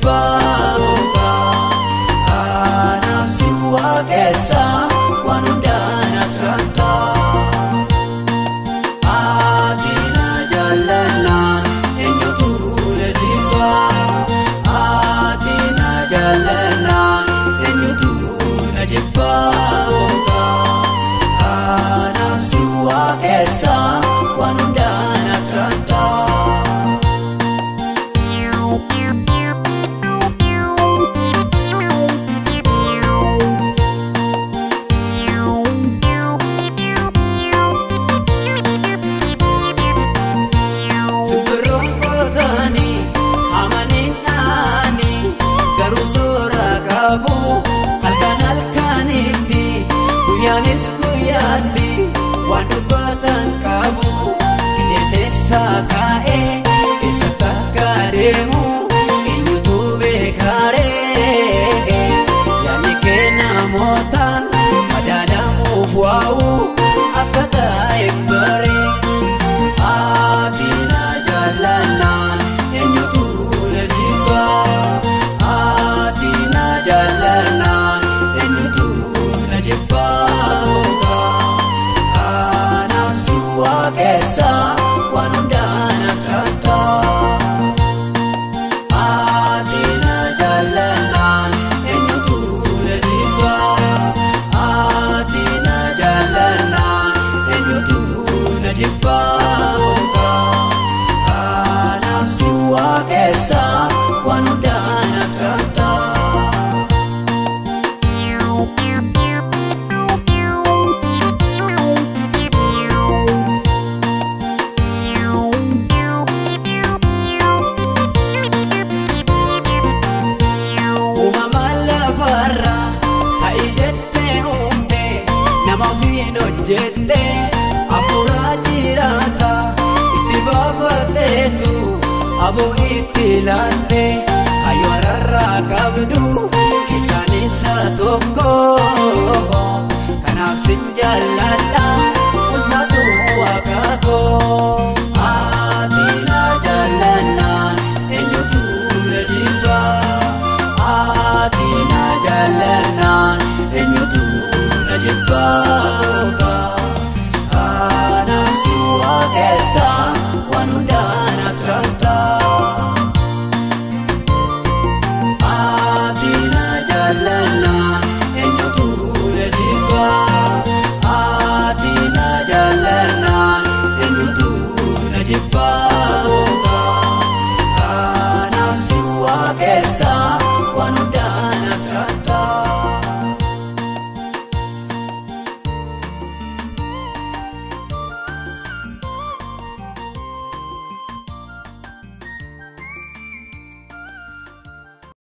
jibbaata. Kanaaf si waaqessa waan hundaan atraata. Ati na jaalladha eenyutu na jibba. Ati na jaalladha eenyutu na jibbaata. Kanaaf si waaqessa waan hundaan atraata. Halkan halkanitti guyyaanis guyyaatti waan dubbatan qabu. Qilleensa kaa'ee eessatti akka deemu eenyutu beekaree. Yaadni kee namootaan madaalamuuf waa'u akka ta'e baree. Ati na jaalladha eenyutu na jibba. Ati na jaalladha eenyutu na jibbaata. Kanaaf si waaqessa waan hundaan atraata. Ati na jaalladha eenyutu na jibba. Ati na jaalladha eenyutu na jibbaata. Kanaaf si waaqessa waan hundaan atraata. Uumamaan lafarra ta'i jettee uumte nama ofiin hojjette hafuura jiraata itti baafatteetu aboo itti laatte hayyoo hararraa qabdu keessaan isa tokko. Kanaaf sin jaalladha